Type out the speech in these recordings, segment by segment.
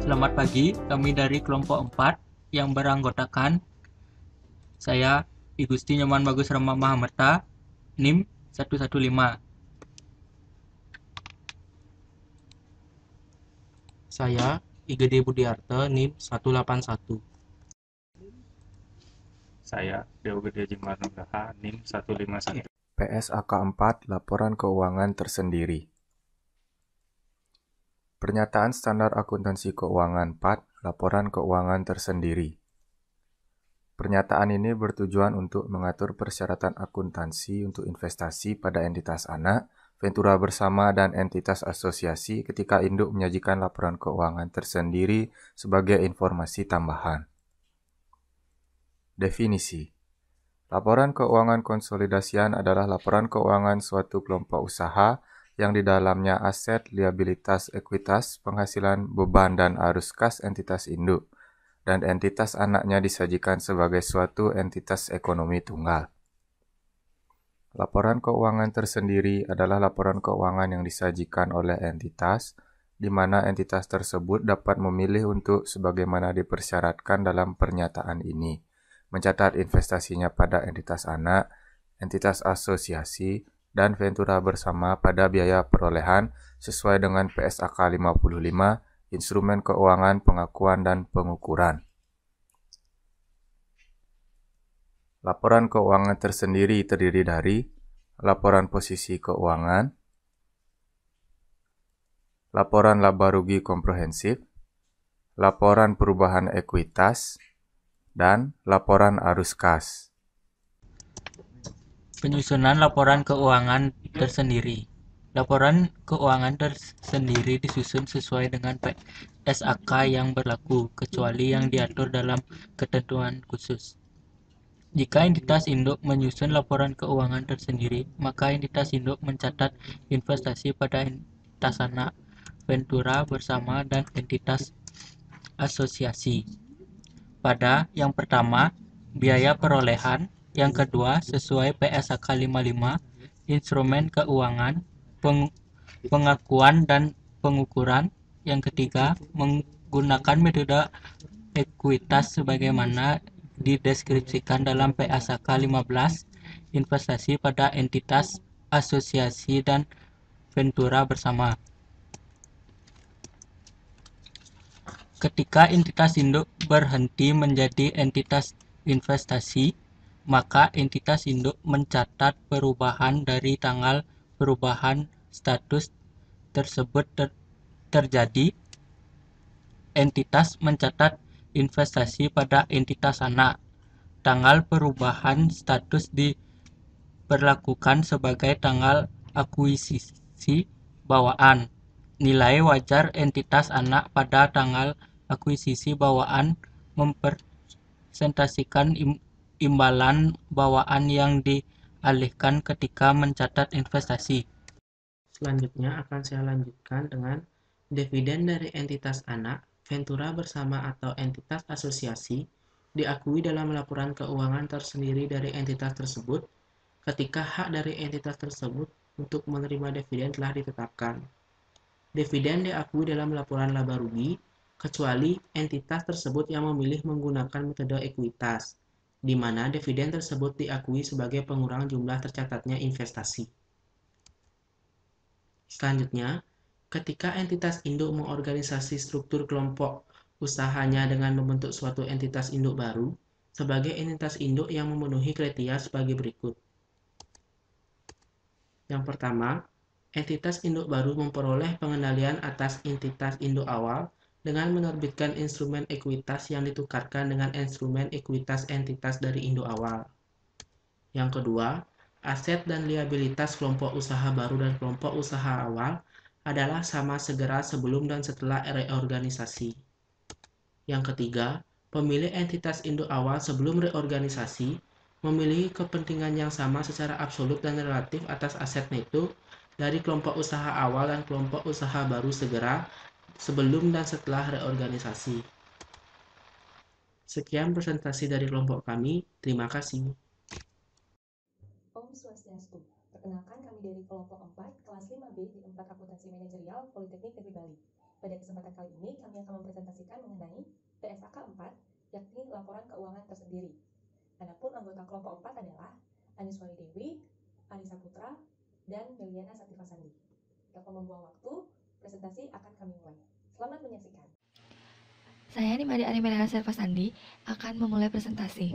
Selamat pagi, kami dari kelompok 4 yang beranggotakan saya Igusti Nyoman Bagus Rama Mahamerta, NIM 115. Saya Igede Budiarto, NIM 181. Saya Dewa Gede Jembar Nugraha, NIM 151. PSAK 4 Laporan Keuangan Tersendiri. Pernyataan Standar Akuntansi Keuangan 4 Laporan Keuangan Tersendiri. Pernyataan ini bertujuan untuk mengatur persyaratan akuntansi untuk investasi pada entitas anak, ventura bersama, dan entitas asosiasi ketika induk menyajikan laporan keuangan tersendiri sebagai informasi tambahan. Definisi. Laporan keuangan konsolidasian adalah laporan keuangan suatu kelompok usaha yang di dalamnya aset, liabilitas, ekuitas, penghasilan, beban, dan arus kas entitas induk, dan entitas anaknya disajikan sebagai suatu entitas ekonomi tunggal. Laporan keuangan tersendiri adalah laporan keuangan yang disajikan oleh entitas, di mana entitas tersebut dapat memilih untuk sebagaimana dipersyaratkan dalam pernyataan ini, mencatat investasinya pada entitas anak, entitas asosiasi, dan ventura bersama pada biaya perolehan sesuai dengan PSAK 55, Instrumen Keuangan Pengakuan dan Pengukuran. Laporan keuangan tersendiri terdiri dari laporan posisi keuangan, laporan laba rugi komprehensif, laporan perubahan ekuitas, dan laporan arus kas. Penyusunan laporan keuangan tersendiri. Laporan keuangan tersendiri disusun sesuai dengan PSAK yang berlaku, kecuali yang diatur dalam ketentuan khusus. Jika entitas induk menyusun laporan keuangan tersendiri, maka entitas induk mencatat investasi pada entitas anak, ventura bersama, dan entitas asosiasi. Pada yang pertama, biaya perolehan; yang kedua, sesuai PSAK 55, instrumen keuangan, pengakuan dan pengukuran; yang ketiga, menggunakan metode ekuitas sebagaimana dideskripsikan dalam PSAK 15, investasi pada entitas asosiasi dan ventura bersama. Ketika entitas induk berhenti menjadi entitas investasi, maka entitas induk mencatat perubahan dari tanggal perubahan status tersebut terjadi. Entitas mencatat investasi pada entitas anak. Tanggal perubahan status diperlakukan sebagai tanggal akuisisi bawaan. Nilai wajar entitas anak pada tanggal akuisisi bawaan mempresentasikan imbalan bawaan yang dialihkan ketika mencatat investasi. Selanjutnya akan saya lanjutkan dengan dividen dari entitas anak, ventura bersama atau entitas asosiasi diakui dalam laporan keuangan tersendiri dari entitas tersebut ketika hak dari entitas tersebut untuk menerima dividen telah ditetapkan. Dividen diakui dalam laporan laba rugi, kecuali entitas tersebut yang memilih menggunakan metode ekuitas, di mana dividen tersebut diakui sebagai pengurang jumlah tercatatnya investasi. Selanjutnya, ketika entitas induk mengorganisasi struktur kelompok usahanya dengan membentuk suatu entitas induk baru, sebagai entitas induk yang memenuhi kriteria sebagai berikut. Yang pertama, entitas induk baru memperoleh pengendalian atas entitas induk awal dengan menerbitkan instrumen ekuitas yang ditukarkan dengan instrumen ekuitas entitas dari induk awal. Yang kedua, aset dan liabilitas kelompok usaha baru dan kelompok usaha awal adalah sama segera sebelum dan setelah reorganisasi. Yang ketiga, pemilik entitas induk awal sebelum reorganisasi memiliki kepentingan yang sama secara absolut dan relatif atas aset neto dari kelompok usaha awal dan kelompok usaha baru segera sebelum dan setelah reorganisasi. Sekian presentasi dari kelompok kami. Terima kasih. Om Swastiastu. Perkenalkan kami dari kelompok 4, kelas 5B di 4 Akuntansi Manajerial Politeknik Negeri Bali. Pada kesempatan kali ini, kami akan mempresentasikan mengenai PSAK 4, yakni laporan keuangan tersendiri. Adapun anggota kelompok 4 adalah Aniswari Dewi, Arisa Putra, dan Meliana Satifasandi. Tanpa membuang waktu, presentasi akan kami mulai. Selamat menyaksikan. Saya Nimade Arimeliana Satifasandi akan memulai presentasi.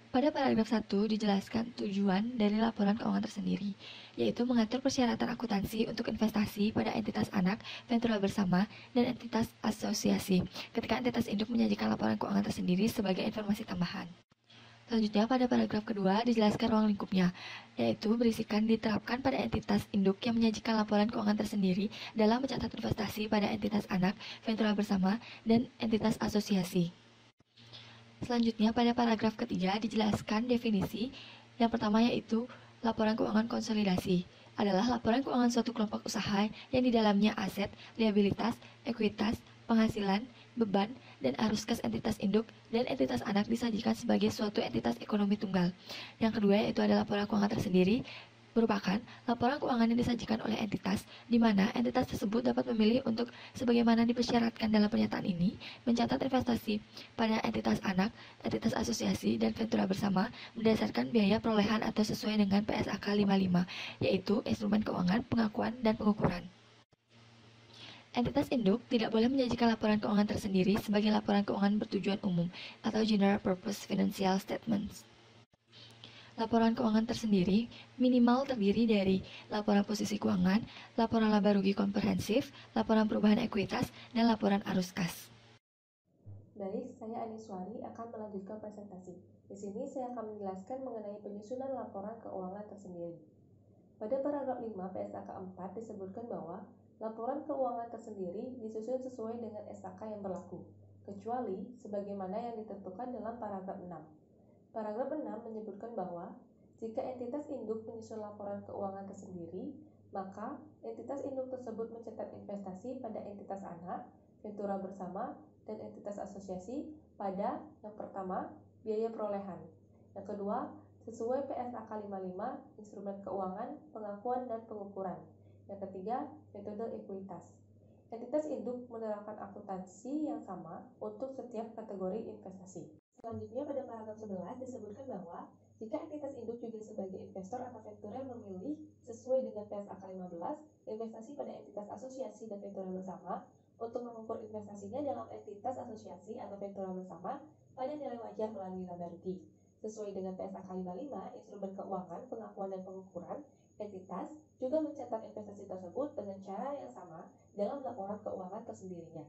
Pada paragraf 1 dijelaskan tujuan dari laporan keuangan tersendiri, yaitu mengatur persyaratan akuntansi untuk investasi pada entitas anak, ventura bersama, dan entitas asosiasi, ketika entitas induk menyajikan laporan keuangan tersendiri sebagai informasi tambahan. Selanjutnya, pada paragraf kedua dijelaskan ruang lingkupnya, yaitu berisikan diterapkan pada entitas induk yang menyajikan laporan keuangan tersendiri dalam mencatat investasi pada entitas anak, ventura bersama, dan entitas asosiasi. Selanjutnya, pada paragraf ketiga dijelaskan definisi. Yang pertama yaitu laporan keuangan konsolidasi adalah laporan keuangan suatu kelompok usaha yang di dalamnya aset, liabilitas, ekuitas, penghasilan, beban, dan arus kas entitas induk dan entitas anak disajikan sebagai suatu entitas ekonomi tunggal. Yang kedua yaitu adalah laporan keuangan tersendiri, merupakan laporan keuangan yang disajikan oleh entitas, di mana entitas tersebut dapat memilih untuk sebagaimana dipersyaratkan dalam pernyataan ini, mencatat investasi pada entitas anak, entitas asosiasi, dan ventura bersama berdasarkan biaya perolehan atau sesuai dengan PSAK 55, yaitu instrumen keuangan, pengakuan, dan pengukuran. Entitas induk tidak boleh menyajikan laporan keuangan tersendiri sebagai laporan keuangan bertujuan umum atau General Purpose Financial Statements. Laporan keuangan tersendiri minimal terdiri dari laporan posisi keuangan, laporan laba rugi komprehensif, laporan perubahan ekuitas, dan laporan arus kas. Baik, saya Aniswari akan melanjutkan presentasi. Di sini saya akan menjelaskan mengenai penyusunan laporan keuangan tersendiri. Pada paragraf 5 PSAK 4 disebutkan bahwa laporan keuangan tersendiri disusun sesuai dengan SAK yang berlaku, kecuali sebagaimana yang ditentukan dalam paragraf 6. Paragraf 6 menyebutkan bahwa jika entitas induk menyusun laporan keuangan tersendiri, maka entitas induk tersebut mencatat investasi pada entitas anak, ventura bersama, dan entitas asosiasi pada yang pertama, biaya perolehan. Yang kedua, sesuai PSAK 55, instrumen keuangan, pengakuan, dan pengukuran. Yang ketiga, metode ekuitas. Entitas induk menerapkan akuntansi yang sama untuk setiap kategori investasi. Selanjutnya pada paragraf 11 disebutkan bahwa jika entitas induk juga sebagai investor atau ventura memilih sesuai dengan PSAK 15 investasi pada entitas asosiasi dan ventura bersama untuk mengukur investasinya dalam entitas asosiasi atau ventura bersama pada nilai wajar melalui laba rugi. Sesuai dengan PSAK 55 instrumen keuangan, pengakuan, dan pengukuran, entitas juga mencatat investasi tersebut dengan cara yang sama dalam laporan keuangan tersendirinya.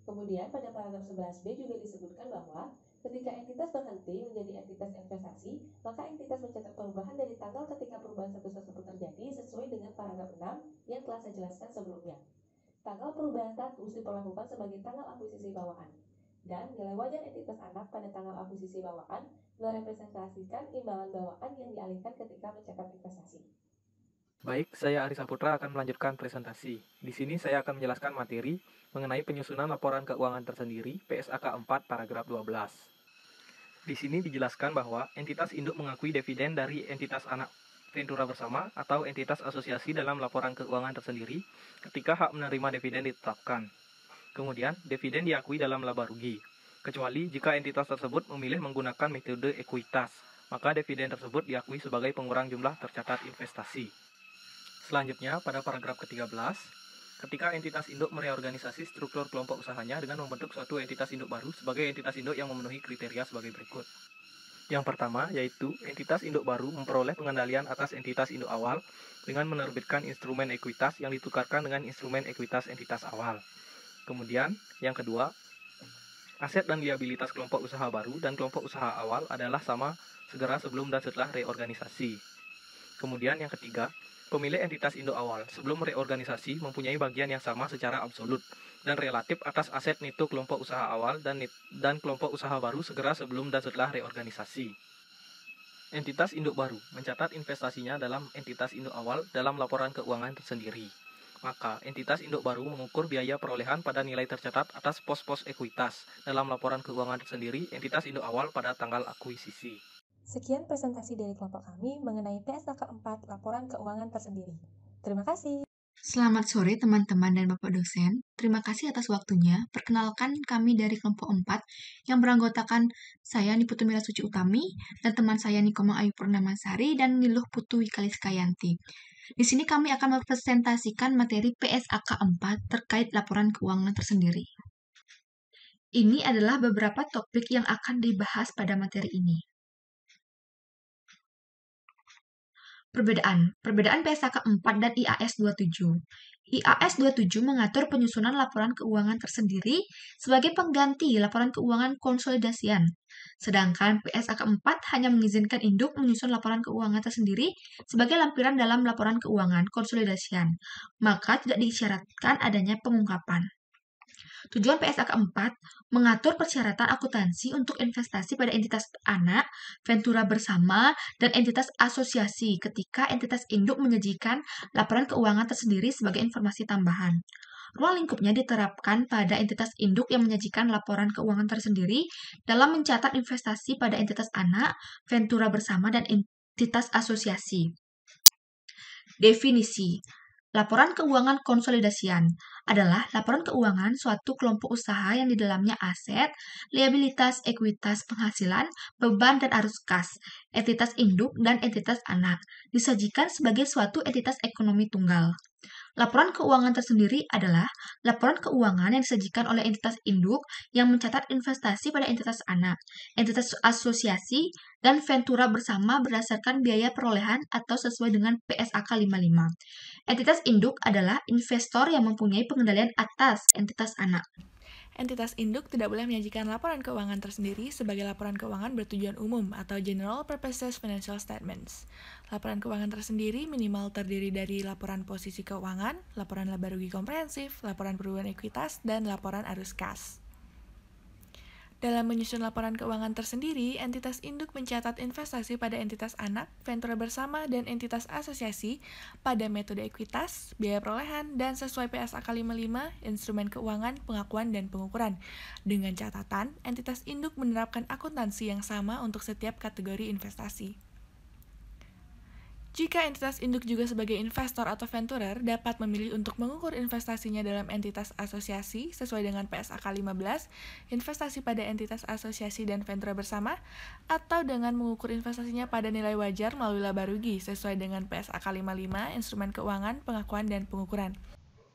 Kemudian pada paragraf 11b juga disebutkan bahwa ketika entitas berhenti menjadi entitas investasi, maka entitas mencatat perubahan dari tanggal ketika perubahan status tersebut terjadi sesuai dengan paragraf 6 yang telah saya jelaskan sebelumnya. Tanggal perubahan status diperlakukan sebagai tanggal akuisisi bawaan, dan nilai wajar entitas anak pada tanggal akuisisi bawaan merepresentasikan imbalan bawaan yang dialihkan ketika mencatat investasi. Baik, saya Arisa Putra akan melanjutkan presentasi. Di sini saya akan menjelaskan materi mengenai penyusunan laporan keuangan tersendiri PSAK 4 paragraf 12. Di sini dijelaskan bahwa entitas induk mengakui dividen dari entitas anak ventura bersama atau entitas asosiasi dalam laporan keuangan tersendiri ketika hak menerima dividen ditetapkan. Kemudian, dividen diakui dalam laba rugi, kecuali jika entitas tersebut memilih menggunakan metode ekuitas, maka dividen tersebut diakui sebagai pengurang jumlah tercatat investasi. Selanjutnya, pada paragraf ke-13, ketika entitas induk mereorganisasi struktur kelompok usahanya dengan membentuk suatu entitas induk baru sebagai entitas induk yang memenuhi kriteria sebagai berikut. Yang pertama, yaitu entitas induk baru memperoleh pengendalian atas entitas induk awal dengan menerbitkan instrumen ekuitas yang ditukarkan dengan instrumen ekuitas entitas awal. Kemudian, yang kedua, aset dan liabilitas kelompok usaha baru dan kelompok usaha awal adalah sama segera sebelum dan setelah reorganisasi. Kemudian, yang ketiga, pemilik entitas induk awal sebelum reorganisasi mempunyai bagian yang sama secara absolut dan relatif atas aset neto kelompok usaha awal dan kelompok usaha baru segera sebelum dan setelah reorganisasi. Entitas induk baru mencatat investasinya dalam entitas induk awal dalam laporan keuangan tersendiri. Maka, entitas induk baru mengukur biaya perolehan pada nilai tercatat atas pos-pos ekuitas dalam laporan keuangan tersendiri entitas induk awal pada tanggal akuisisi. Sekian presentasi dari kelompok kami mengenai PSAK 4 laporan keuangan tersendiri. Terima kasih. Selamat sore teman-teman dan Bapak dosen. Terima kasih atas waktunya. Perkenalkan kami dari kelompok 4 yang beranggotakan saya Niputu Mila Suci Utami dan teman saya Nikoma Ayu Purnamasari dan Niluh Putu Wikaliskayanti. Di sini kami akan mempresentasikan materi PSAK 4 terkait laporan keuangan tersendiri. Ini adalah beberapa topik yang akan dibahas pada materi ini. Perbedaan PSAK 4 dan IAS 27. IAS 27 mengatur penyusunan laporan keuangan tersendiri sebagai pengganti laporan keuangan konsolidasian. Sedangkan PSAK 4 hanya mengizinkan induk menyusun laporan keuangan tersendiri sebagai lampiran dalam laporan keuangan konsolidasian, maka tidak disyaratkan adanya pengungkapan. Tujuan PSAK 4 mengatur persyaratan akuntansi untuk investasi pada entitas anak, ventura bersama, dan entitas asosiasi ketika entitas induk menyajikan laporan keuangan tersendiri sebagai informasi tambahan. Ruang lingkupnya diterapkan pada entitas induk yang menyajikan laporan keuangan tersendiri dalam mencatat investasi pada entitas anak, ventura bersama, dan entitas asosiasi. Definisi laporan keuangan konsolidasian adalah laporan keuangan suatu kelompok usaha yang di dalamnya aset, liabilitas, ekuitas, penghasilan, beban, dan arus kas, entitas induk, dan entitas anak, disajikan sebagai suatu entitas ekonomi tunggal. Laporan keuangan tersendiri adalah laporan keuangan yang disajikan oleh entitas induk yang mencatat investasi pada entitas anak, entitas asosiasi, dan ventura bersama berdasarkan biaya perolehan atau sesuai dengan PSAK 55. Entitas induk adalah investor yang mempunyai pengendalian atas entitas anak. Entitas induk tidak boleh menyajikan laporan keuangan tersendiri sebagai laporan keuangan bertujuan umum atau General Purposes Financial Statements. Laporan keuangan tersendiri minimal terdiri dari laporan posisi keuangan, laporan laba rugi komprehensif, laporan perubahan ekuitas, dan laporan arus kas. Dalam menyusun laporan keuangan tersendiri, entitas induk mencatat investasi pada entitas anak, ventura bersama, dan entitas asosiasi pada metode ekuitas, biaya perolehan, dan sesuai PSAK 55, instrumen keuangan, pengakuan, dan pengukuran. Dengan catatan, entitas induk menerapkan akuntansi yang sama untuk setiap kategori investasi. Jika entitas induk juga sebagai investor atau venturer dapat memilih untuk mengukur investasinya dalam entitas asosiasi sesuai dengan PSAK 15, investasi pada entitas asosiasi dan ventura bersama, atau dengan mengukur investasinya pada nilai wajar melalui laba rugi sesuai dengan PSAK 55, instrumen keuangan, pengakuan, dan pengukuran.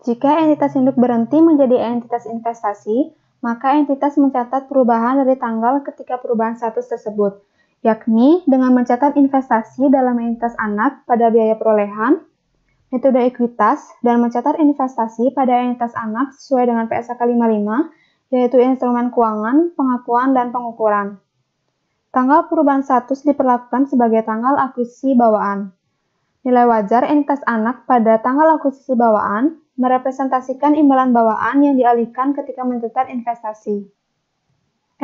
Jika entitas induk berhenti menjadi entitas investasi, maka entitas mencatat perubahan dari tanggal ketika perubahan status tersebut, yakni dengan mencatat investasi dalam entitas anak pada biaya perolehan, metode ekuitas, dan mencatat investasi pada entitas anak sesuai dengan PSAK 55, yaitu instrumen keuangan, pengakuan, dan pengukuran. Tanggal perubahan status diperlakukan sebagai tanggal akuisisi bawaan. Nilai wajar entitas anak pada tanggal akuisisi bawaan merepresentasikan imbalan bawaan yang dialihkan ketika mencatat investasi.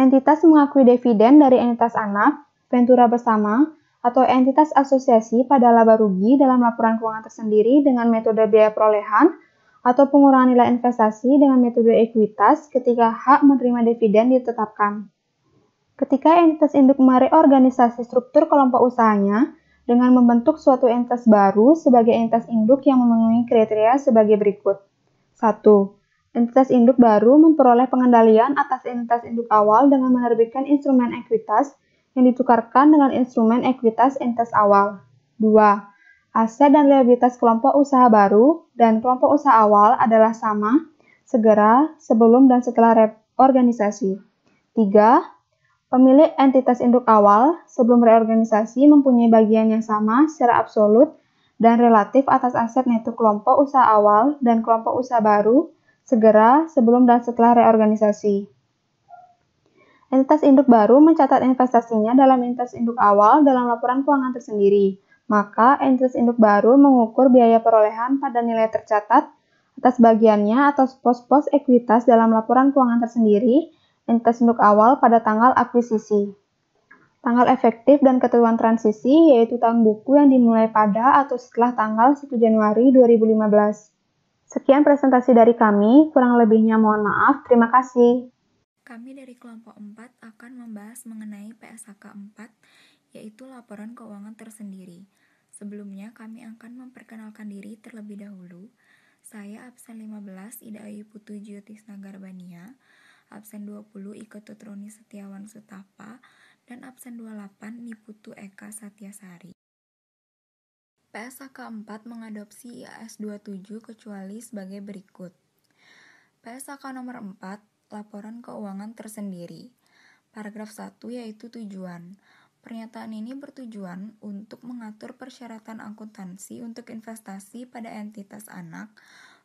Entitas mengakui dividen dari entitas anak, ventura bersama, atau entitas asosiasi pada laba rugi dalam laporan keuangan tersendiri dengan metode biaya perolehan atau pengurangan nilai investasi dengan metode ekuitas ketika hak menerima dividen ditetapkan. Ketika entitas induk mereorganisasi struktur kelompok usahanya dengan membentuk suatu entitas baru sebagai entitas induk yang memenuhi kriteria sebagai berikut. 1. Entitas induk baru memperoleh pengendalian atas entitas induk awal dengan menerbitkan instrumen ekuitas yang ditukarkan dengan instrumen ekuitas entitas awal. 2. Aset dan liabilitas kelompok usaha baru dan kelompok usaha awal adalah sama, segera, sebelum, dan setelah reorganisasi. 3. Pemilik entitas induk awal sebelum reorganisasi mempunyai bagian yang sama secara absolut dan relatif atas aset neto kelompok usaha awal dan kelompok usaha baru, segera, sebelum, dan setelah reorganisasi. Entitas induk baru mencatat investasinya dalam entitas induk awal dalam laporan keuangan tersendiri. Maka, entitas induk baru mengukur biaya perolehan pada nilai tercatat atas bagiannya atau pos-pos ekuitas dalam laporan keuangan tersendiri, entitas induk awal pada tanggal akuisisi. Tanggal efektif dan ketentuan transisi yaitu tahun buku yang dimulai pada atau setelah tanggal 1 Januari 2015. Sekian presentasi dari kami, kurang lebihnya mohon maaf, terima kasih. Kami dari kelompok 4 akan membahas mengenai PSAK 4, yaitu laporan keuangan tersendiri. Sebelumnya, kami akan memperkenalkan diri terlebih dahulu. Saya absen 15 Ida Ayu Putu Jyotisna Garbania, absen 20 Ike Tutroni Setiawan Sutapa, dan absen 28 Niputu Eka Satyasari. PSAK 4 mengadopsi IAS 27 kecuali sebagai berikut. PSAK nomor 4, laporan keuangan tersendiri. Paragraf 1 yaitu tujuan. Pernyataan ini bertujuan untuk mengatur persyaratan akuntansi untuk investasi pada entitas anak,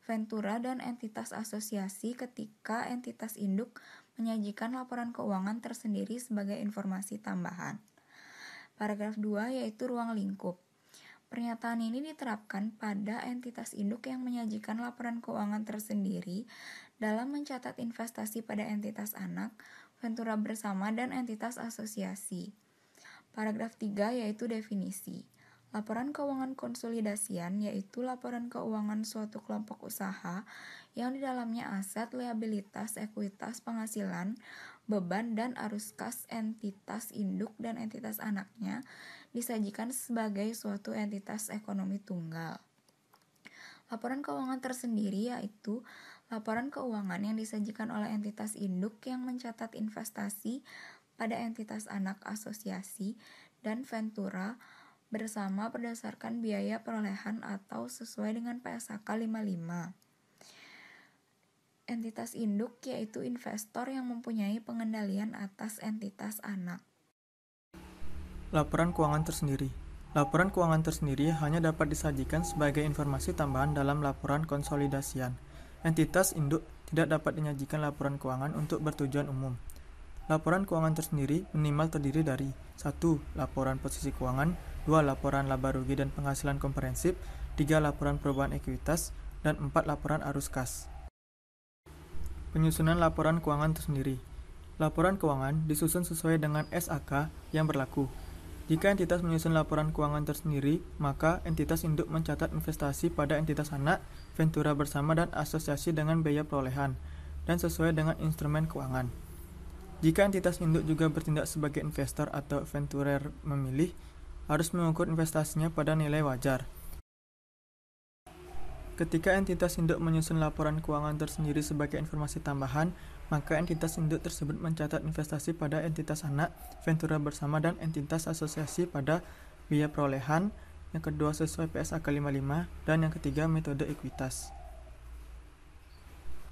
ventura, dan entitas asosiasi ketika entitas induk menyajikan laporan keuangan tersendiri sebagai informasi tambahan. Paragraf 2 yaitu ruang lingkup. Pernyataan ini diterapkan pada entitas induk yang menyajikan laporan keuangan tersendiri dalam mencatat investasi pada entitas anak, ventura bersama, dan entitas asosiasi. Paragraf 3 yaitu definisi. Laporan keuangan konsolidasian yaitu laporan keuangan suatu kelompok usaha yang di dalamnya aset, liabilitas, ekuitas, penghasilan, beban, dan arus kas entitas induk dan entitas anaknya disajikan sebagai suatu entitas ekonomi tunggal. Laporan keuangan tersendiri yaitu laporan keuangan yang disajikan oleh entitas induk yang mencatat investasi pada entitas anak asosiasi dan ventura bersama berdasarkan biaya perolehan atau sesuai dengan PSAK 55. Entitas induk yaitu investor yang mempunyai pengendalian atas entitas anak. Laporan keuangan tersendiri. Laporan keuangan tersendiri hanya dapat disajikan sebagai informasi tambahan dalam laporan konsolidasian. Entitas induk tidak dapat menyajikan laporan keuangan untuk bertujuan umum. Laporan keuangan tersendiri minimal terdiri dari 1. Laporan posisi keuangan, 2. Laporan laba rugi dan penghasilan komprehensif, 3. Laporan perubahan ekuitas, dan 4. Laporan arus kas. Penyusunan laporan keuangan tersendiri. Laporan keuangan disusun sesuai dengan SAK yang berlaku. Jika entitas menyusun laporan keuangan tersendiri, maka entitas induk mencatat investasi pada entitas anak, ventura bersama, dan asosiasi dengan biaya perolehan, dan sesuai dengan instrumen keuangan. Jika entitas induk juga bertindak sebagai investor atau venturer memilih, harus mengukur investasinya pada nilai wajar. Ketika entitas induk menyusun laporan keuangan tersendiri sebagai informasi tambahan, maka entitas induk tersebut mencatat investasi pada entitas anak, ventura bersama, dan entitas asosiasi pada biaya perolehan, yang kedua sesuai PSAK 55, dan yang ketiga metode ekuitas.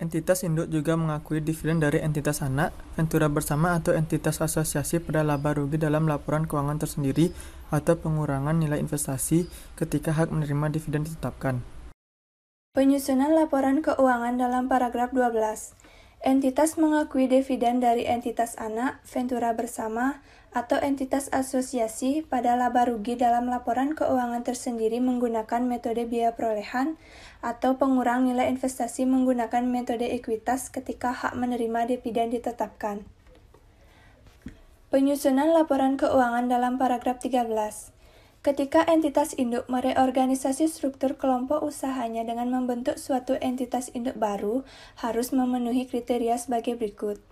Entitas induk juga mengakui dividen dari entitas anak, ventura bersama, atau entitas asosiasi pada laba rugi dalam laporan keuangan tersendiri atau pengurangan nilai investasi ketika hak menerima dividen ditetapkan. Penyusunan laporan keuangan dalam paragraf 12. Entitas mengakui dividen dari entitas anak, ventura bersama, atau entitas asosiasi pada laba rugi dalam laporan keuangan tersendiri menggunakan metode biaya perolehan atau pengurang nilai investasi menggunakan metode ekuitas ketika hak menerima dividen ditetapkan. Penyusunan laporan keuangan dalam paragraf 13. Ketika entitas induk mereorganisasi struktur kelompok usahanya dengan membentuk suatu entitas induk baru, harus memenuhi kriteria sebagai berikut.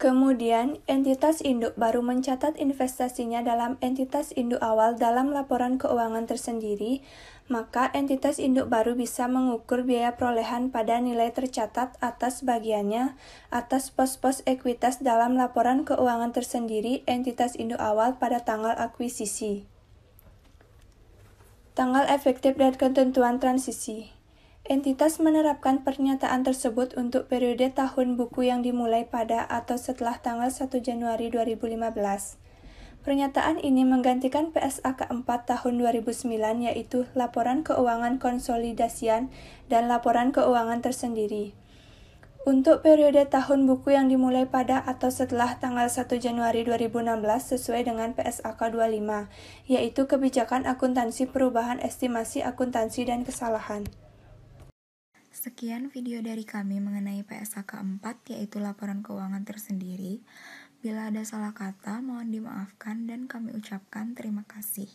Kemudian, entitas induk baru mencatat investasinya dalam entitas induk awal dalam laporan keuangan tersendiri, maka entitas induk baru bisa mengukur biaya perolehan pada nilai tercatat atas bagiannya atas pos-pos ekuitas dalam laporan keuangan tersendiri entitas induk awal pada tanggal akuisisi. Tanggal efektif dan ketentuan transisi. Entitas menerapkan pernyataan tersebut untuk periode tahun buku yang dimulai pada atau setelah tanggal 1 Januari 2015. Pernyataan ini menggantikan PSAK 4 tahun 2009 yaitu laporan keuangan konsolidasian dan laporan keuangan tersendiri. Untuk periode tahun buku yang dimulai pada atau setelah tanggal 1 Januari 2016 sesuai dengan PSAK 25, yaitu kebijakan akuntansi perubahan estimasi akuntansi dan kesalahan. Sekian video dari kami mengenai PSAK 4 yaitu laporan keuangan tersendiri. Bila ada salah kata, mohon dimaafkan dan kami ucapkan terima kasih.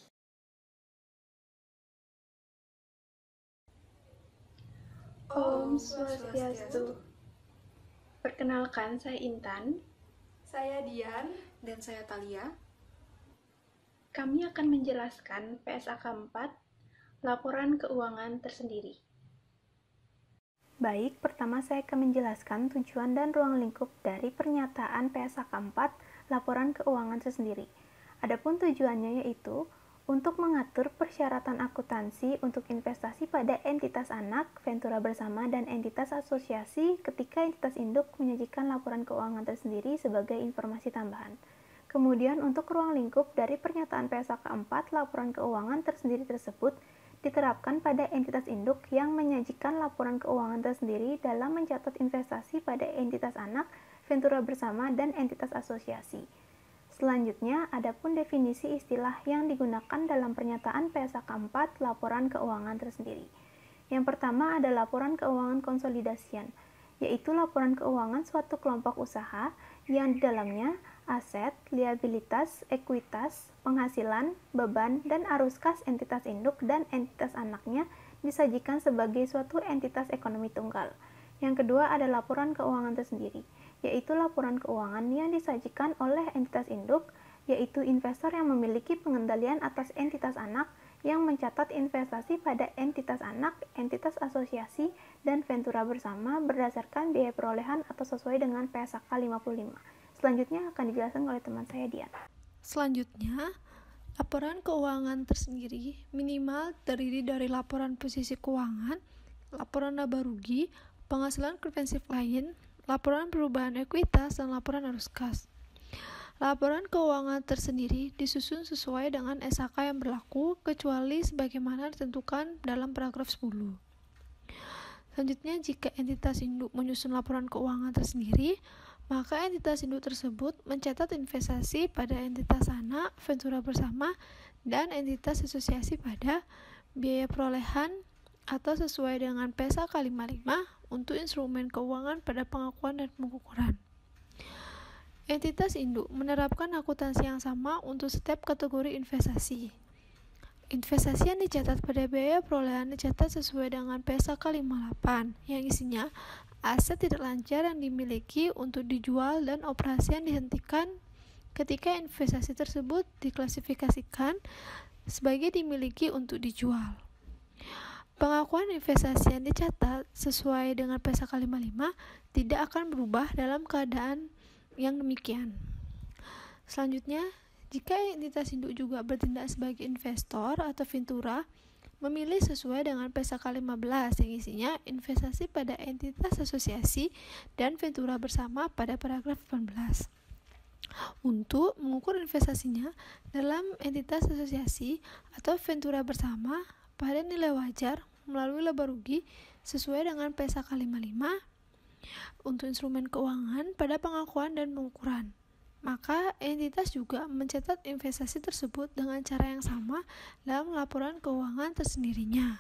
Om Swastiastu. Perkenalkan, saya Intan. Saya Dian. Dan saya Talia. Kami akan menjelaskan PSAK 4, laporan keuangan tersendiri. Baik, pertama saya akan menjelaskan tujuan dan ruang lingkup dari pernyataan PSAK 4, laporan keuangan tersendiri. Adapun tujuannya yaitu untuk mengatur persyaratan akuntansi untuk investasi pada entitas anak, ventura bersama, dan entitas asosiasi ketika entitas induk menyajikan laporan keuangan tersendiri sebagai informasi tambahan. Kemudian untuk ruang lingkup dari pernyataan PSAK 4, laporan keuangan tersendiri tersebut diterapkan pada entitas induk yang menyajikan laporan keuangan tersendiri dalam mencatat investasi pada entitas anak, ventura bersama, dan entitas asosiasi. Selanjutnya, adapun definisi istilah yang digunakan dalam pernyataan PSAK 4, laporan keuangan tersendiri. Yang pertama ada laporan keuangan konsolidasian, yaitu laporan keuangan suatu kelompok usaha yang di dalamnya aset, liabilitas, ekuitas, penghasilan, beban, dan arus kas entitas induk dan entitas anaknya disajikan sebagai suatu entitas ekonomi tunggal. Yang kedua ada laporan keuangan tersendiri, yaitu laporan keuangan yang disajikan oleh entitas induk, yaitu investor yang memiliki pengendalian atas entitas anak yang mencatat investasi pada entitas anak, entitas asosiasi, dan ventura bersama berdasarkan biaya perolehan atau sesuai dengan PSAK 55. Selanjutnya akan dijelaskan oleh teman saya Dian. Selanjutnya, laporan keuangan tersendiri minimal terdiri dari laporan posisi keuangan, laporan laba rugi, penghasilan preventif lain, laporan perubahan ekuitas, dan laporan arus kas. Laporan keuangan tersendiri disusun sesuai dengan SAK yang berlaku, kecuali sebagaimana ditentukan dalam paragraf 10. Selanjutnya, jika entitas induk menyusun laporan keuangan tersendiri, maka entitas induk tersebut mencatat investasi pada entitas anak, ventura bersama, dan entitas asosiasi pada biaya perolehan atau sesuai dengan PSAK 55 untuk instrumen keuangan pada pengakuan dan pengukuran. Entitas induk menerapkan akuntansi yang sama untuk setiap kategori investasi. Investasi yang dicatat pada biaya perolehan dicatat sesuai dengan PSAK 58 yang isinya aset tidak lancar yang dimiliki untuk dijual dan operasi yang dihentikan ketika investasi tersebut diklasifikasikan sebagai dimiliki untuk dijual. Pengakuan investasi yang dicatat sesuai dengan PSAK 55 tidak akan berubah dalam keadaan yang demikian. Selanjutnya, jika entitas induk juga bertindak sebagai investor atau ventura, memilih sesuai dengan PSAK 15 yang isinya investasi pada entitas asosiasi dan ventura bersama pada paragraf 18. Untuk mengukur investasinya dalam entitas asosiasi atau ventura bersama pada nilai wajar melalui laba rugi sesuai dengan PSAK 55 untuk instrumen keuangan pada pengakuan dan pengukuran. Maka entitas juga mencatat investasi tersebut dengan cara yang sama dalam laporan keuangan tersendirinya.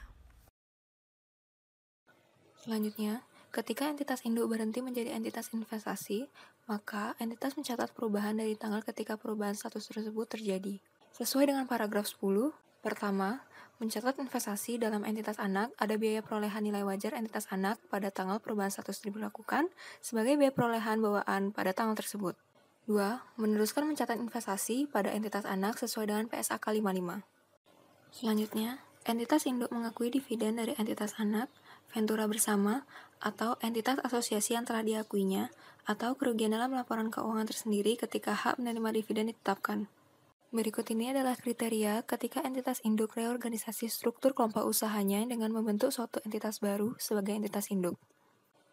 Selanjutnya, ketika entitas induk berhenti menjadi entitas investasi, maka entitas mencatat perubahan dari tanggal ketika perubahan status tersebut terjadi. Sesuai dengan paragraf 10, pertama, mencatat investasi dalam entitas anak ada biaya perolehan nilai wajar entitas anak pada tanggal perubahan status diberlakukan sebagai biaya perolehan bawaan pada tanggal tersebut. 2. Meneruskan mencatat investasi pada entitas anak sesuai dengan PSAK 55. Selanjutnya, entitas induk mengakui dividen dari entitas anak, ventura bersama, atau entitas asosiasi yang telah diakuinya, atau kerugian dalam laporan keuangan tersendiri ketika hak menerima dividen ditetapkan. Berikut ini adalah kriteria ketika entitas induk reorganisasi struktur kelompok usahanya dengan membentuk suatu entitas baru sebagai entitas induk.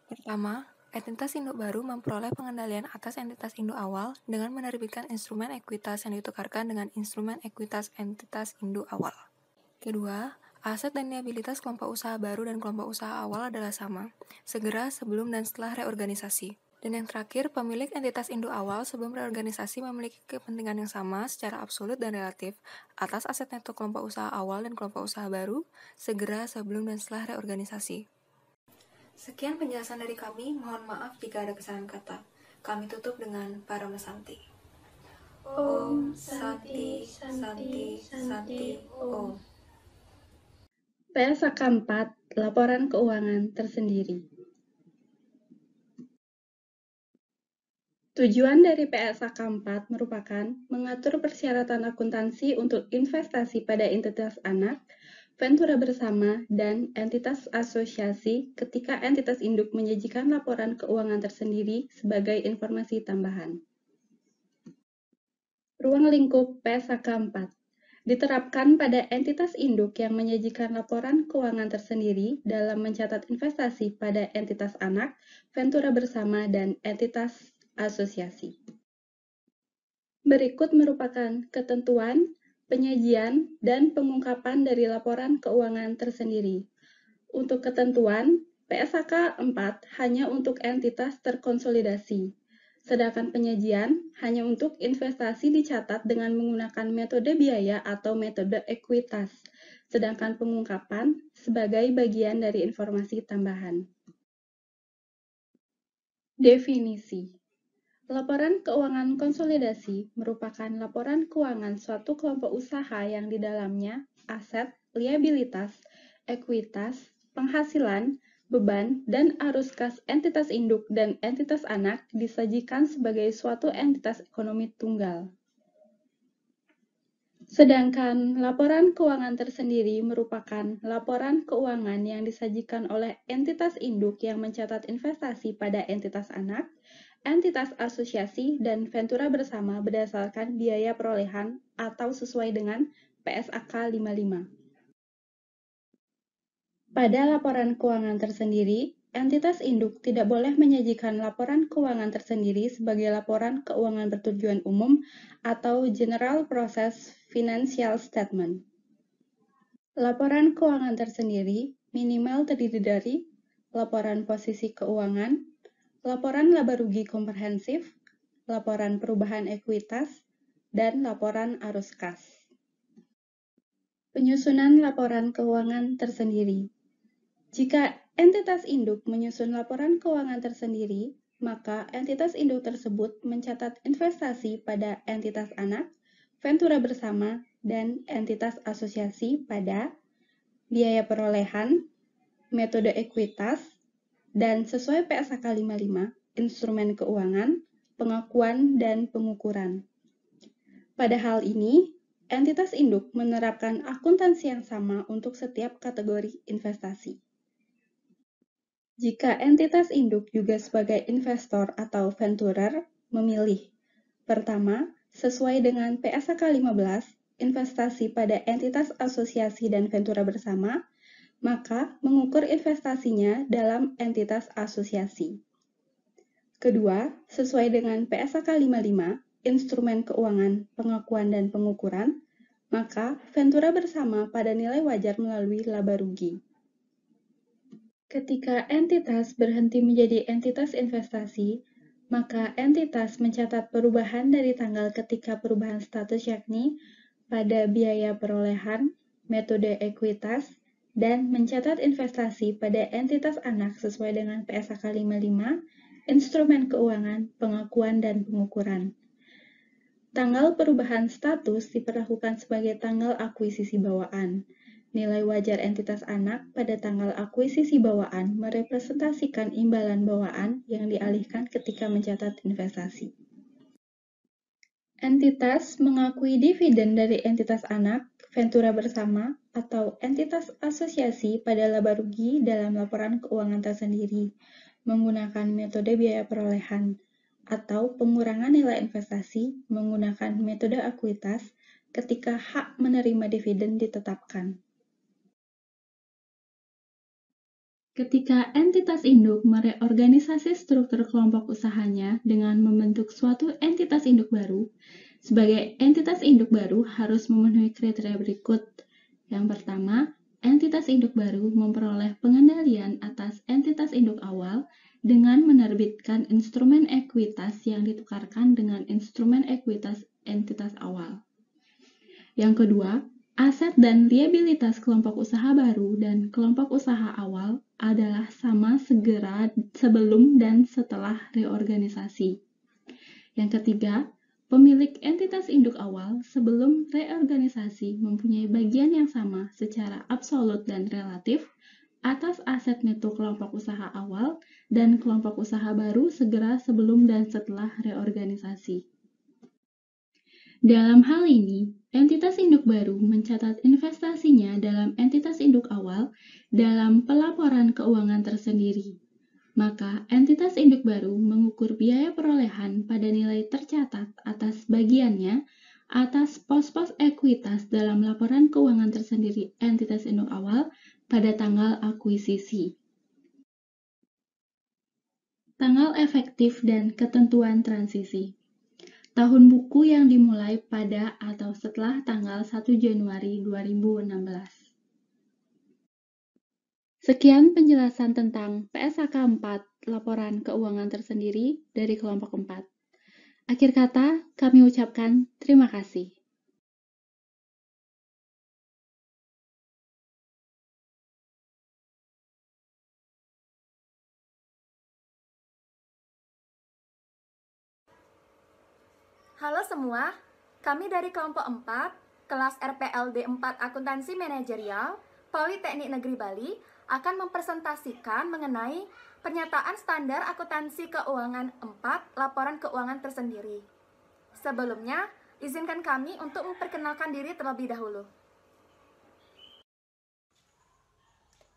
Pertama, entitas induk baru memperoleh pengendalian atas entitas induk awal dengan menerbitkan instrumen ekuitas yang ditukarkan dengan instrumen ekuitas entitas induk awal. Kedua, aset dan liabilitas kelompok usaha baru dan kelompok usaha awal adalah sama, segera, sebelum, dan setelah reorganisasi. Dan yang terakhir, pemilik entitas induk awal sebelum reorganisasi memiliki kepentingan yang sama secara absolut dan relatif atas aset neto kelompok usaha awal dan kelompok usaha baru, segera, sebelum, dan setelah reorganisasi. Sekian penjelasan dari kami, mohon maaf jika ada kesalahan kata. Kami tutup dengan Parama Santi. Om Santi, Santi, Santi, Om. PSAK 4, laporan keuangan tersendiri. Tujuan dari PSAK 4 merupakan mengatur persyaratan akuntansi untuk investasi pada entitas anak, Ventura bersama, dan entitas asosiasi ketika entitas induk menyajikan laporan keuangan tersendiri sebagai informasi tambahan. Ruang lingkup PSAK 4 diterapkan pada entitas induk yang menyajikan laporan keuangan tersendiri dalam mencatat investasi pada entitas anak, Ventura bersama, dan entitas asosiasi. Berikut merupakan ketentuan, penyajian, dan pengungkapan dari laporan keuangan tersendiri. Untuk ketentuan, PSAK 4 hanya untuk entitas terkonsolidasi, sedangkan penyajian hanya untuk investasi dicatat dengan menggunakan metode biaya atau metode ekuitas, sedangkan pengungkapan sebagai bagian dari informasi tambahan. Definisi. Laporan keuangan konsolidasi merupakan laporan keuangan suatu kelompok usaha yang di dalamnya aset, liabilitas, ekuitas, penghasilan, beban, dan arus kas entitas induk dan entitas anak disajikan sebagai suatu entitas ekonomi tunggal. Sedangkan laporan keuangan tersendiri merupakan laporan keuangan yang disajikan oleh entitas induk yang mencatat investasi pada entitas anak, entitas asosiasi, dan Ventura bersama berdasarkan biaya perolehan atau sesuai dengan PSAK 55. Pada laporan keuangan tersendiri, entitas induk tidak boleh menyajikan laporan keuangan tersendiri sebagai laporan keuangan bertujuan umum atau General Process Financial Statement. Laporan keuangan tersendiri minimal terdiri dari laporan posisi keuangan, laporan laba rugi komprehensif, laporan perubahan ekuitas, dan laporan arus kas. Penyusunan laporan keuangan tersendiri. Jika entitas induk menyusun laporan keuangan tersendiri, maka entitas induk tersebut mencatat investasi pada entitas anak, Ventura bersama, dan entitas asosiasi pada biaya perolehan, metode ekuitas, dan sesuai PSAK 55, instrumen keuangan, pengakuan, dan pengukuran. Pada hal ini, entitas induk menerapkan akuntansi yang sama untuk setiap kategori investasi. Jika entitas induk juga sebagai investor atau venturer, memilih pertama, sesuai dengan PSAK 15, investasi pada entitas asosiasi dan Ventura bersama, maka mengukur investasinya dalam entitas asosiasi. Kedua, sesuai dengan PSAK 55, instrumen keuangan, pengakuan, dan pengukuran, maka Ventura bersama pada nilai wajar melalui laba rugi. Ketika entitas berhenti menjadi entitas investasi, maka entitas mencatat perubahan dari tanggal ketika perubahan status yakni pada biaya perolehan, metode ekuitas, dan mencatat investasi pada entitas anak sesuai dengan PSAK 55, instrumen keuangan, pengakuan, dan pengukuran. Tanggal perubahan status diperlakukan sebagai tanggal akuisisi bawaan. Nilai wajar entitas anak pada tanggal akuisisi bawaan merepresentasikan imbalan bawaan yang dialihkan ketika mencatat investasi. Entitas mengakui dividen dari entitas anak, Ventura bersama, atau entitas asosiasi pada laba rugi dalam laporan keuangan tersendiri, menggunakan metode biaya perolehan, atau pengurangan nilai investasi menggunakan metode ekuitas ketika hak menerima dividen ditetapkan. Ketika entitas induk mereorganisasi struktur kelompok usahanya dengan membentuk suatu entitas induk baru, sebagai entitas induk baru harus memenuhi kriteria berikut. Yang pertama, entitas induk baru memperoleh pengendalian atas entitas induk awal dengan menerbitkan instrumen ekuitas yang ditukarkan dengan instrumen ekuitas entitas awal. Yang kedua, aset dan liabilitas kelompok usaha baru dan kelompok usaha awal adalah sama segera sebelum dan setelah reorganisasi. Yang ketiga, pemilik entitas induk awal sebelum reorganisasi mempunyai bagian yang sama secara absolut dan relatif atas aset neto kelompok usaha awal dan kelompok usaha baru segera sebelum dan setelah reorganisasi. Dalam hal ini, entitas induk baru mencatat investasinya dalam entitas induk awal dalam pelaporan keuangan tersendiri. Maka, entitas induk baru mengukur biaya perolehan pada nilai tercatat atas bagiannya atas pos-pos ekuitas dalam laporan keuangan tersendiri entitas induk awal pada tanggal akuisisi. Tanggal efektif dan ketentuan transisi. Tahun buku yang dimulai pada atau setelah tanggal 1 Januari 2016. Sekian penjelasan tentang PSAK 4, Laporan Keuangan Tersendiri dari kelompok 4. Akhir kata, kami ucapkan terima kasih. Halo semua, kami dari kelompok 4, kelas RPLD 4 Akuntansi Manajerial, Politeknik Negeri Bali, akan mempresentasikan mengenai pernyataan standar akuntansi keuangan 4, laporan keuangan tersendiri. Sebelumnya, izinkan kami untuk memperkenalkan diri terlebih dahulu.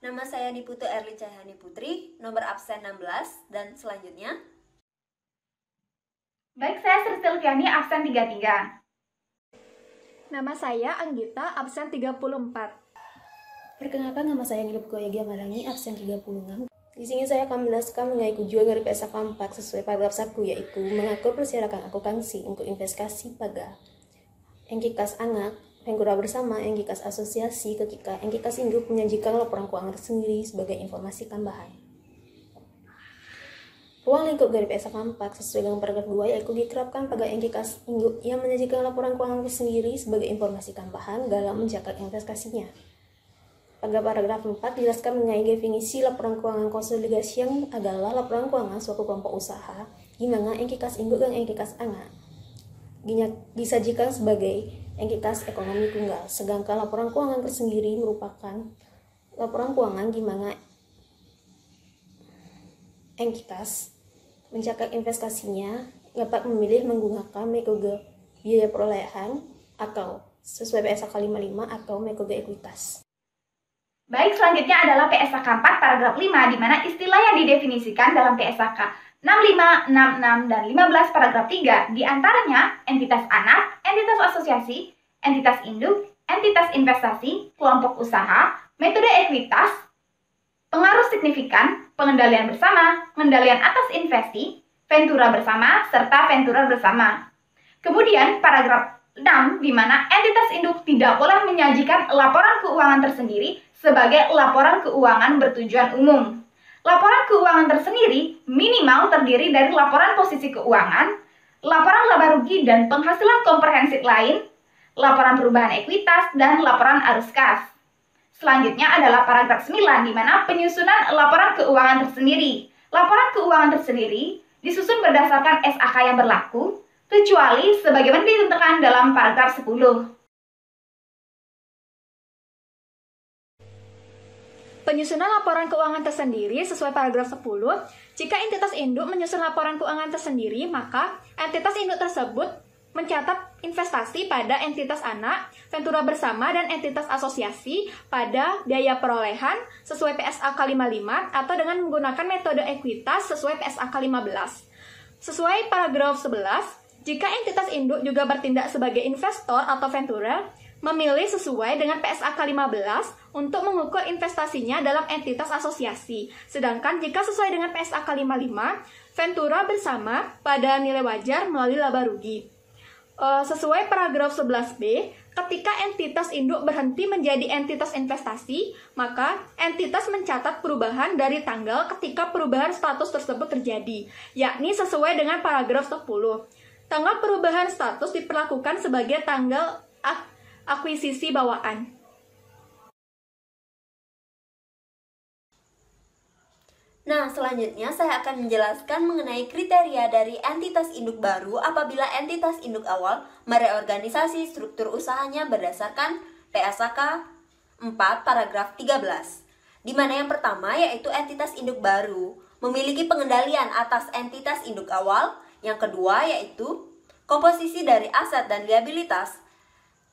Nama saya Niputu Erli Cahyani Putri, nomor absen 16, dan selanjutnya. Baik, saya Sri Silviani, absen 33. Nama saya Anggita, absen 34. Perkenalkan, nama saya Nilip Goyagi Amarangi, absen 36. Di sini saya akan menjelaskan mengenai tujuan dari PSAK 4 sesuai paragraf 1, yaitu mengatur persyaratan akuntansi untuk investasi pada entitas anak, pengguna bersama, entitas asosiasi ketika entitas induk menyajikan laporan keuangan tersendiri sebagai informasi tambahan. Ruang lingkup dari PSAK 4 sesuai dengan paragraf 2 yaitu diterapkan pada entitas induk yang menyajikan laporan keuangan tersendiri sebagai informasi tambahan dalam mencatat investasinya. Pada paragraf 4 dijelaskan mengenai definisi laporan keuangan konsolidasi yang adalah laporan keuangan suatu kelompok usaha di mana entitas induk dan entitas anak disajikan sebagai entitas ekonomi tunggal, sedangkan laporan keuangan tersendiri merupakan laporan keuangan di mana entitas mencatat investasinya dapat memilih menggunakan metode biaya perolehan atau sesuai PSAK 55 atau metode ekuitas. Baik, selanjutnya adalah PSAK 4 paragraf 5, di mana istilah yang didefinisikan dalam PSAK 65, 66, dan 15 paragraf 3, diantaranya entitas anak, entitas asosiasi, entitas induk, entitas investasi, kelompok usaha, metode ekuitas, pengaruh signifikan, pengendalian bersama, pengendalian atas investi, ventura bersama, serta ventura bersama. Kemudian paragraf 6, di mana entitas induk tidak boleh menyajikan laporan keuangan tersendiri sebagai laporan keuangan bertujuan umum. Laporan keuangan tersendiri minimal terdiri dari laporan posisi keuangan, laporan laba rugi dan penghasilan komprehensif lain, laporan perubahan ekuitas, dan laporan arus kas. Selanjutnya adalah paragraf 9, di mana penyusunan laporan keuangan tersendiri. Laporan keuangan tersendiri disusun berdasarkan SAK yang berlaku, kecuali sebagaimana ditentukan dalam paragraf 10. Penyusunan laporan keuangan tersendiri sesuai paragraf 10, jika entitas induk menyusun laporan keuangan tersendiri, maka entitas induk tersebut mencatat investasi pada entitas anak, ventura bersama, dan entitas asosiasi pada biaya perolehan sesuai PSAK 55 atau dengan menggunakan metode ekuitas sesuai PSAK 15. Sesuai paragraf 11, jika entitas induk juga bertindak sebagai investor atau ventura, memilih sesuai dengan PSAK 15 untuk mengukur investasinya dalam entitas asosiasi. Sedangkan jika sesuai dengan PSAK 55, ventura bersama pada nilai wajar melalui laba rugi. Sesuai paragraf 11b, ketika entitas induk berhenti menjadi entitas investasi, maka entitas mencatat perubahan dari tanggal ketika perubahan status tersebut terjadi, yakni sesuai dengan paragraf 10. Tanggal perubahan status diperlakukan sebagai tanggal akuisisi bawaan. Nah, selanjutnya saya akan menjelaskan mengenai kriteria dari entitas induk baru apabila entitas induk awal mereorganisasi struktur usahanya berdasarkan PSAK 4 paragraf 13. Di mana yang pertama yaitu entitas induk baru memiliki pengendalian atas entitas induk awal, yang kedua yaitu komposisi dari aset dan liabilitas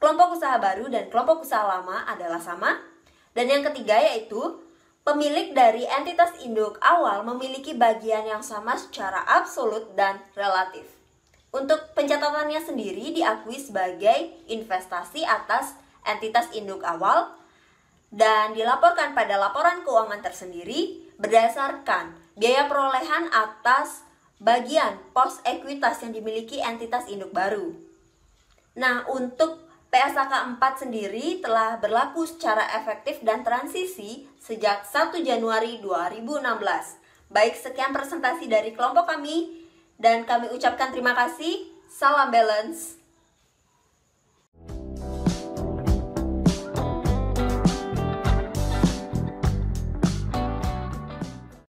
kelompok usaha baru dan kelompok usaha lama adalah sama. Dan yang ketiga yaitu pemilik dari entitas induk awal memiliki bagian yang sama secara absolut dan relatif. Untuk pencatatannya sendiri diakui sebagai investasi atas entitas induk awal dan dilaporkan pada laporan keuangan tersendiri berdasarkan biaya perolehan atas bagian pos ekuitas yang dimiliki entitas induk baru. Nah, untuk PSAK 4 sendiri telah berlaku secara efektif dan transisi sejak 1 Januari 2016. Baik, sekian presentasi dari kelompok kami dan kami ucapkan terima kasih. Salam balance.